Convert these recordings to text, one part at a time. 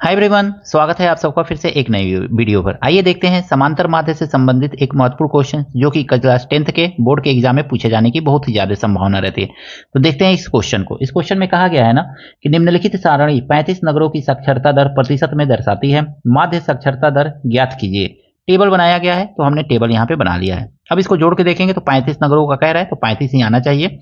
Hi everyone, स्वागत है आप सबका फिर से एक नई वीडियो पर। आइए देखते हैं समांतर माध्य से संबंधित एक महत्वपूर्ण क्वेश्चन जो कि क्लास 10th के बोर्ड के एग्जाम में पूछे जाने की बहुत ही ज्यादा संभावना रहती है। तो देखते हैं इस क्वेश्चन को। इस क्वेश्चन में कहा गया है ना कि निम्नलिखित सारणी 35 नगरों की साक्षरता दर प्रतिशत में दर्शाती है, माध्य साक्षरता दर ज्ञात कीजिए। टेबल बनाया गया है तो हमने टेबल यहाँ पे बना लिया है। अब इसको जोड़ के देखेंगे तो 35 नगरों का कह रहा है तो 35 ही आना चाहिए।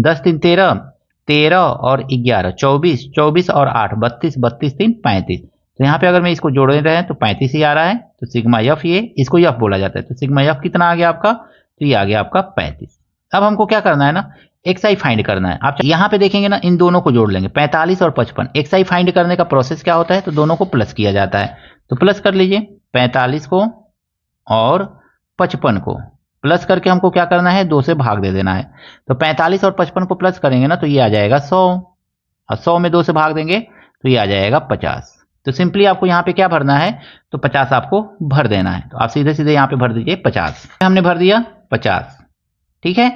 10 3 13, 13 और 11 24, 24 और 8 32, 32 3 35। तो यहाँ पे अगर मैं इसको जोड़ रहे हैं तो 35 ही आ रहा है। तो सिग्मा एफ, ये इसको एफ बोला जाता है, तो सिग्मा एफ कितना आ गया आपका, तो ये आ गया आपका 35। अब हमको क्या करना है ना, एक्स आई फाइंड करना है। आप यहाँ पे देखेंगे ना, इन दोनों को जोड़ लेंगे 45 और 55। एक्स आई फाइंड करने का प्रोसेस क्या होता है, तो दोनों को प्लस किया जाता है। तो प्लस कर लीजिए 45 को और 55 को प्लस करके हमको क्या करना है, 2 से भाग दे देना है। तो 45 और 55 को प्लस करेंगे ना तो ये आ जाएगा 100, और 100 में 2 से भाग देंगे तो ये आ जाएगा 50। तो सिंपली आपको यहाँ पे क्या भरना है, तो 50 आपको भर देना है। तो आप सीधे सीधे यहाँ पे भर दीजिए 50। हमने भर दिया 50, ठीक है।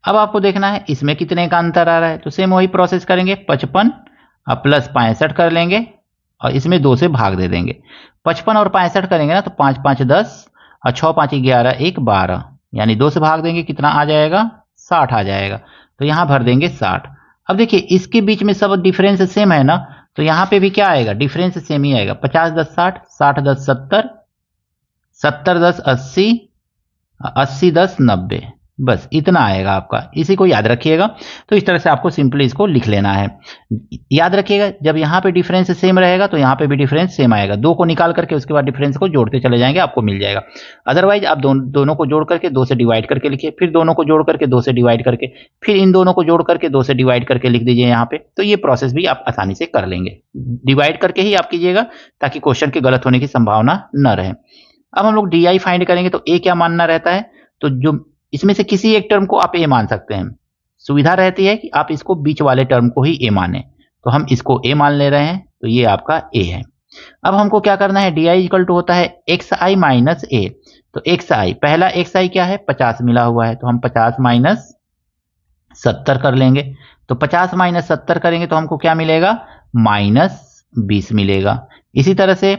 अब आपको देखना है इसमें कितने का अंतर आ रहा है, तो सेम वही प्रोसेस करेंगे, 55 और प्लस 65 कर लेंगे और इसमें 2 से भाग दे देंगे। 55 और 65 करेंगे ना तो 5 5 10 और 6 5 11 1 12, यानी 2 से भाग देंगे, कितना आ जाएगा, 60 आ जाएगा। तो यहाँ भर देंगे 60। अब देखिए इसके बीच में सब डिफरेंस सेम है ना, तो यहाँ पे भी क्या आएगा, डिफरेंस सेम ही आएगा। 50 10 60, 60 10 70, 70 10 80, 80 10 90, बस इतना आएगा आपका। इसी को याद रखिएगा। तो इस तरह से आपको सिंपली इसको लिख लेना है। याद रखिएगा जब यहाँ पे डिफरेंस सेम रहेगा तो यहाँ पे भी डिफरेंस सेम आएगा। 2 को निकाल करके उसके बाद डिफरेंस को जोड़ते चले जाएंगे, आपको मिल जाएगा। अदरवाइज आप दोनों को जोड़ करके 2 से डिवाइड करके लिखिए, फिर दोनों को जोड़ करके 2 से डिवाइड करके, फिर इन दोनों को जोड़ करके 2 से डिवाइड करके लिख दीजिए यहाँ पे। तो ये प्रोसेस भी आप आसानी से कर लेंगे। डिवाइड करके ही आप कीजिएगा ताकि क्वेश्चन के गलत होने की संभावना न रहे। अब हम लोग डी आई फाइंड करेंगे तो ए क्या मानना रहता है, तो जो इसमें से किसी एक टर्म को आप ए मान सकते हैं। सुविधा रहती है कि आप इसको बीच वाले टर्म को ही ए माने, तो हम इसको ए मान ले रहे हैं, तो ये आपका ए है। अब हमको क्या करना है, डी आई इक्वल टू होता है एक्स आई माइनस ए। तो एक्स आई, पहला एक्स आई क्या है, 50 मिला हुआ है, तो हम 50 माइनस 70 कर लेंगे। तो 50 माइनस 70 करेंगे तो हमको क्या मिलेगा, माइनस 20 मिलेगा। इसी तरह से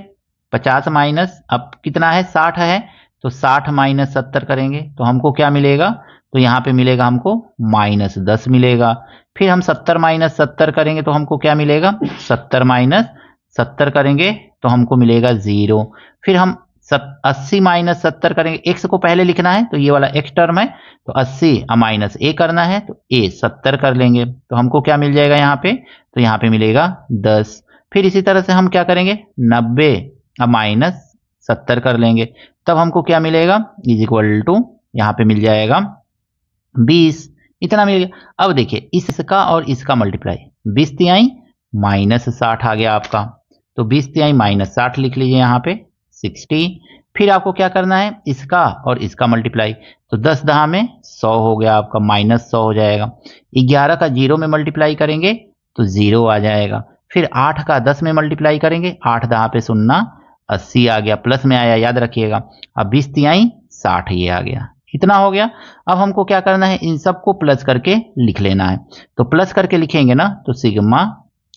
50 माइनस, अब कितना है, 60 है, तो 60 माइनस 70 करेंगे तो हमको क्या मिलेगा, तो यहाँ पे मिलेगा हमको माइनस 10 मिलेगा। फिर हम 70 माइनस 70 करेंगे तो हमको क्या मिलेगा, 70 माइनस 70 करेंगे तो हमको मिलेगा 0। फिर हम 80 माइनस 70 करेंगे, एक्स को पहले लिखना है तो ये वाला एक्स टर्म है, तो 80 माइनस ए करना है तो ए 70 कर लेंगे तो हमको क्या मिल जाएगा यहाँ पे, तो यहाँ पे मिलेगा 10। फिर इसी तरह से हम क्या करेंगे, 90 माइनस 70 कर लेंगे, तब हमको क्या मिलेगा, इज इक्वल टू यहाँ पे मिल जाएगा 20। इतना मिल गया। अब देखिए इसका और इसका मल्टीप्लाई, 20 तिहाई माइनस 60 आ गया आपका, तो 20 तिहाई माइनस 60 लिख लीजिए यहाँ पे 60। फिर आपको क्या करना है, इसका और इसका मल्टीप्लाई, तो 10 दहा में 100 हो गया आपका, माइनस 100 हो जाएगा। 11 का 0 में मल्टीप्लाई करेंगे तो 0 आ जाएगा। फिर 8 का 10 में मल्टीप्लाई करेंगे, 8 दहा पे 0, 80 आ गया, प्लस में आया, याद रखिएगा। अब 20 तिहाई 60 ये आ गया, इतना हो गया। अब हमको क्या करना है, इन सबको प्लस करके लिख लेना है। तो प्लस करके लिखेंगे ना तो सिग्मा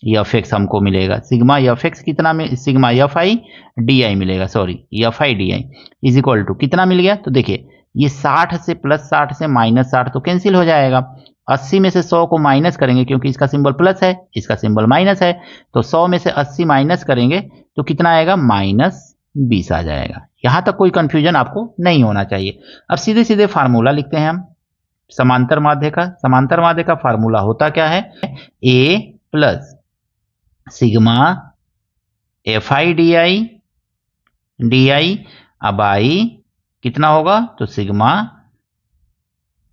एफ एक्स हमको मिलेगा। सिग्मा एफ एक्स कितना में, sigma F I D I मिलेगा, sorry F I D I is equal to कितना मिल गया, तो देखिए ये 60 से प्लस 60 से माइनस 60 तो कैंसिल हो जाएगा। 80 में से 100 को माइनस करेंगे क्योंकि इसका सिंबल प्लस है, इसका सिंबल माइनस है, तो 100 में से 80 माइनस करेंगे तो कितना आएगा, माइनस 20 आ जाएगा। यहां तक कोई कंफ्यूजन आपको नहीं होना चाहिए। अब सीधे सीधे फार्मूला लिखते हैं हम समांतर माध्य का। समांतर माध्य का फार्मूला होता क्या है, A plus sigma F I D I, D I अब आई कितना होगा, तो सिग्मा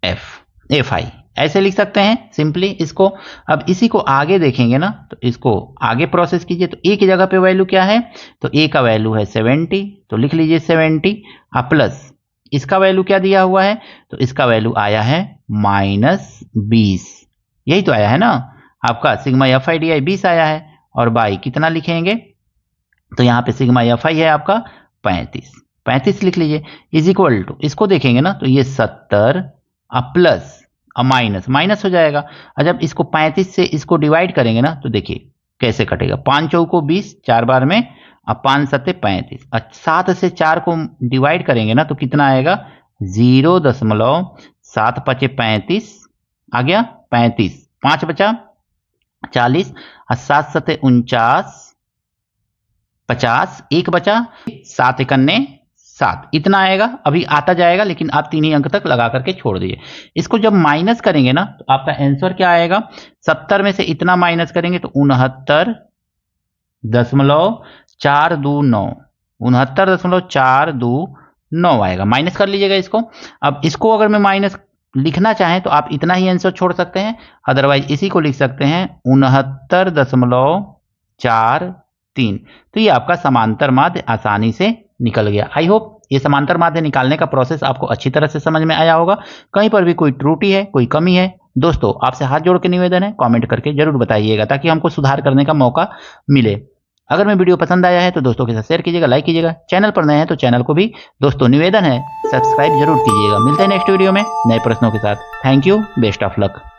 एफ आई, ऐसे लिख सकते हैं सिंपली इसको। अब इसी को आगे देखेंगे ना तो इसको आगे प्रोसेस कीजिए। तो ए की जगह पे वैल्यू क्या है, तो ए का वैल्यू है 70, तो लिख लीजिए 70 प्लस इसका वैल्यू क्या दिया हुआ है, तो इसका वैल्यू आया है माइनस 20। यही तो आया है ना आपका, सिग्मा एफ आई डी आई 20 आया है, और बाई कितना लिखेंगे, तो यहाँ पे सिग्मा एफ आई है आपका 35 लिख लीजिए, इज इक्वल टू इसको देखेंगे ना तो ये 70 प्लस माइनस माइनस हो जाएगा। और जब इसको 35 से इसको डिवाइड करेंगे ना तो देखिए कैसे कटेगा? 5 चौको 20, 4 बार में, अब 5 सत्ते 35। 7 से 4 को डिवाइड करेंगे ना तो कितना आएगा? 0.7 पचे 35 आ गया 35, 5 बचा 40 और 7 सत्ते 49 50, 1 बचा 7 इकन्ने 7, इतना आएगा। अभी आता जाएगा लेकिन आप 3 ही अंक तक लगा करके छोड़ दीजिए। इसको जब माइनस करेंगे ना तो आपका आंसर क्या आएगा? 70 में से इतना माइनस करेंगे तो 69.429, 69.429 आएगा। माइनस कर लीजिएगा इसको। अब इसको अगर मैं माइनस लिखना चाहें तो आप इतना ही आंसर छोड़ सकते हैं, अदरवाइज इसी को लिख सकते हैं 69.43। तो ये आपका समांतर माध्य आसानी से निकल गया। आई होप ये समांतर माध्य निकालने का प्रोसेस आपको अच्छी तरह से समझ में आया होगा। कहीं पर भी कोई त्रुटि है, कोई कमी है, दोस्तों आपसे हाथ जोड़ के निवेदन है, कमेंट करके जरूर बताइएगा ताकि हमको सुधार करने का मौका मिले। अगर मैं वीडियो पसंद आया है तो दोस्तों के साथ शेयर कीजिएगा, लाइक कीजिएगा। चैनल पर नए हैं तो चैनल को भी दोस्तों निवेदन है सब्सक्राइब जरूर कीजिएगा। मिलते हैं नेक्स्ट वीडियो में नए प्रश्नों के साथ। Thank you, best of luck.